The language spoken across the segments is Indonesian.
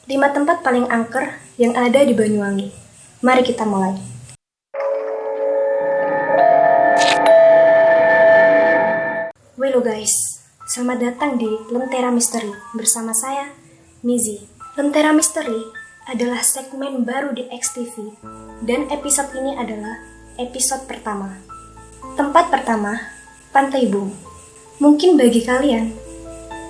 5 tempat paling angker yang ada di Banyuwangi. Mari kita mulai. Halo guys, selamat datang di Lentera Misteri bersama saya, Mizi. Lentera Misteri adalah segmen baru di XTV dan episode ini adalah episode pertama. Tempat pertama, Pantai Bum. Mungkin bagi kalian,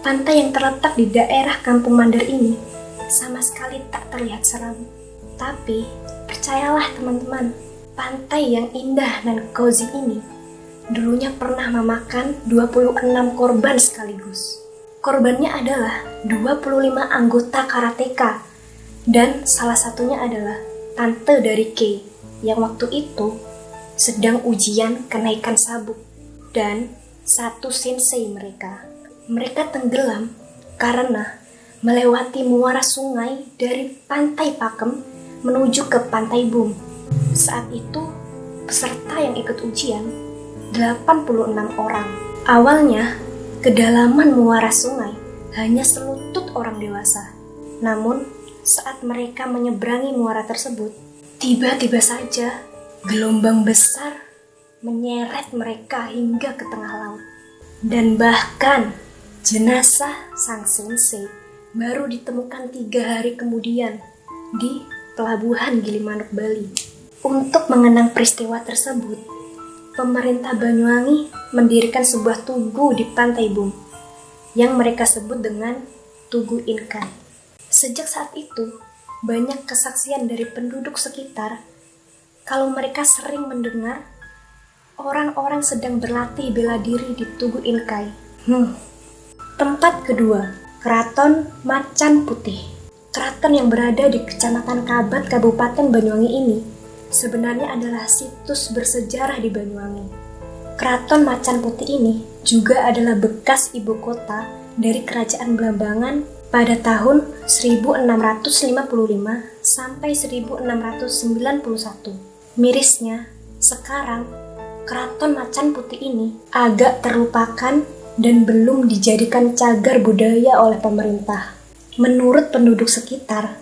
pantai yang terletak di daerah Kampung Mandar ini sama sekali tak terlihat seram. Tapi, percayalah teman-teman, pantai yang indah dan cozy ini dulunya pernah memakan 26 korban sekaligus. Korbannya adalah 25 anggota karateka dan salah satunya adalah tante dari Kay yang waktu itu sedang ujian kenaikan sabuk dan satu sensei mereka. Mereka tenggelam karena melewati muara sungai dari Pantai Pakem menuju ke Pantai Bum. Saat itu peserta yang ikut ujian 86 orang. Awalnya, kedalaman muara sungai hanya selutut orang dewasa. Namun, saat mereka menyeberangi muara tersebut, tiba-tiba saja gelombang besar menyeret mereka hingga ke tengah laut. Dan bahkan, jenazah sang sensei baru ditemukan 3 hari kemudian di Pelabuhan Gilimanuk, Bali. Untuk mengenang peristiwa tersebut, pemerintah Banyuwangi mendirikan sebuah tugu di Pantai Bum yang mereka sebut dengan Tugu Inkai. Sejak saat itu, banyak kesaksian dari penduduk sekitar kalau mereka sering mendengar orang-orang sedang berlatih bela diri di Tugu Inkai. Tempat kedua, Keraton Macan Putih. Keraton yang berada di Kecamatan Kabat, Kabupaten Banyuwangi ini sebenarnya adalah situs bersejarah di Banyuwangi. Keraton Macan Putih ini juga adalah bekas ibu kota dari Kerajaan Blambangan pada tahun 1655 sampai 1691. Mirisnya, sekarang Keraton Macan Putih ini agak terlupakan dan belum dijadikan cagar budaya oleh pemerintah. Menurut penduduk sekitar,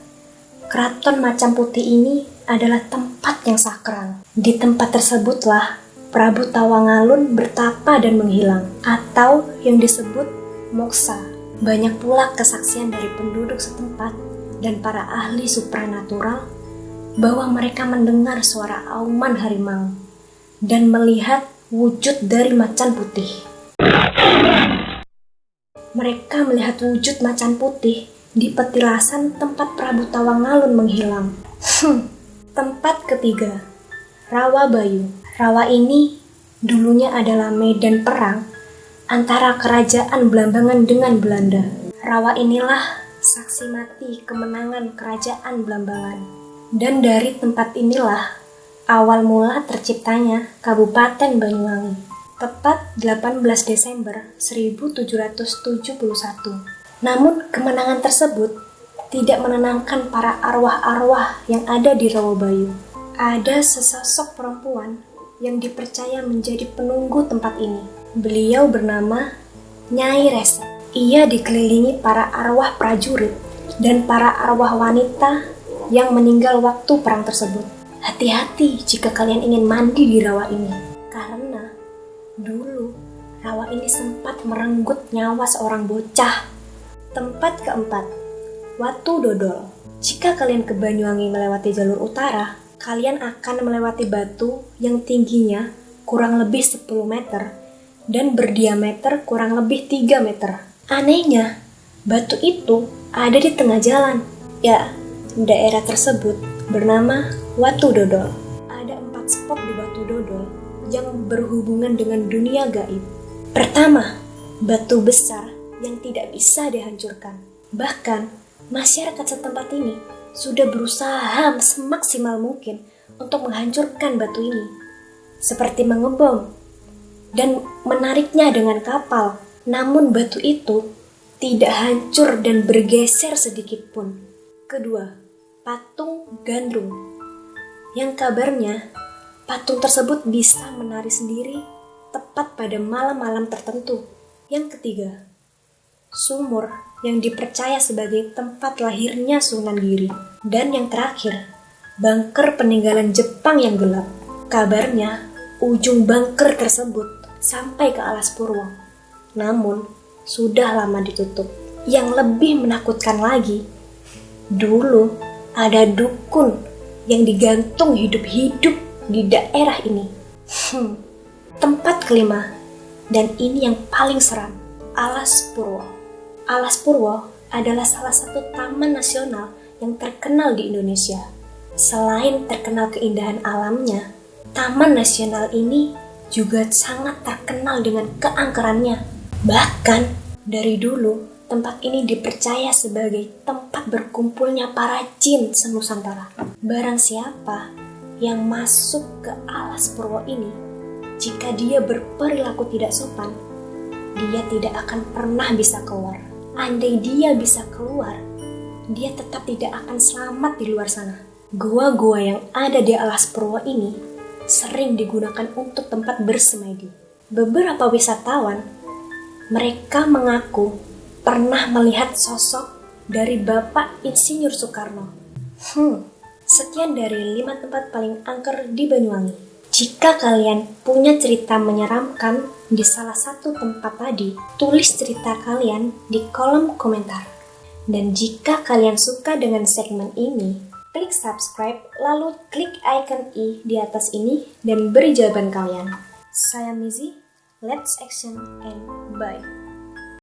Keraton Macan Putih ini adalah tempat yang sakral. Di tempat tersebutlah Prabu Tawangalun bertapa dan menghilang, atau yang disebut moksa. Banyak pula kesaksian dari penduduk setempat dan para ahli supranatural bahwa mereka mendengar suara auman harimau dan melihat wujud dari macan putih. Mereka melihat wujud macan putih di petilasan tempat Prabu Tawangalun menghilang. Tempat ketiga, Rawa Bayu. Rawa ini dulunya adalah medan perang antara Kerajaan Blambangan dengan Belanda. Rawa inilah saksi mati kemenangan Kerajaan Blambangan. Dan dari tempat inilah awal mula terciptanya Kabupaten Banyuwangi. Tepat 18 Desember 1771. Namun kemenangan tersebut tidak menenangkan para arwah-arwah yang ada di Rawa Bayu. Ada sesosok perempuan yang dipercaya menjadi penunggu tempat ini. Beliau bernama Nyai Rese. Ia dikelilingi para arwah prajurit dan para arwah wanita yang meninggal waktu perang tersebut. Hati-hati jika kalian ingin mandi di rawa ini, karena dulu rawa ini sempat merenggut nyawa seorang bocah. Tempat keempat, Watu Dodol. Jika kalian ke Banyuwangi melewati jalur utara, kalian akan melewati batu yang tingginya kurang lebih 10 meter dan berdiameter kurang lebih 3 meter. Anehnya, batu itu ada di tengah jalan. Ya, daerah tersebut bernama Watu Dodol. Ada 4 spot di Watu Dodol yang berhubungan dengan dunia gaib. Pertama, batu besar yang tidak bisa dihancurkan. Bahkan, masyarakat setempat ini sudah berusaha semaksimal mungkin untuk menghancurkan batu ini, seperti mengebom dan menariknya dengan kapal. Namun batu itu tidak hancur dan bergeser sedikit pun. Kedua, patung gandrung, yang kabarnya patung tersebut bisa menari sendiri tepat pada malam-malam tertentu. Yang ketiga, sumur yang dipercaya sebagai tempat lahirnya Sunan Giri, dan yang terakhir, bunker peninggalan Jepang yang gelap. Kabarnya, ujung bunker tersebut sampai ke Alas Purwo, namun sudah lama ditutup. Yang lebih menakutkan lagi, dulu ada dukun yang digantung hidup-hidup di daerah ini. Tempat kelima, dan ini yang paling seram, Alas Purwo. Alas Purwo adalah salah satu taman nasional yang terkenal di Indonesia. Selain terkenal keindahan alamnya, taman nasional ini juga sangat terkenal dengan keangkerannya. Bahkan dari dulu, tempat ini dipercaya sebagai tempat berkumpulnya para jin senusantara. Barang siapa yang masuk ke Alas Purwo ini, jika dia berperilaku tidak sopan, dia tidak akan pernah bisa keluar. Andai dia bisa keluar, dia tetap tidak akan selamat di luar sana. Gua-gua yang ada di Alas Purwo ini sering digunakan untuk tempat bersemedi. Beberapa wisatawan, mereka mengaku pernah melihat sosok dari Bapak Insinyur Soekarno. Sekian dari 5 tempat paling angker di Banyuwangi. Jika kalian punya cerita menyeramkan di salah satu tempat tadi, tulis cerita kalian di kolom komentar. Dan jika kalian suka dengan segmen ini, klik subscribe lalu klik icon i di atas ini dan beri jawaban kalian. Saya Mizi, let's action and bye.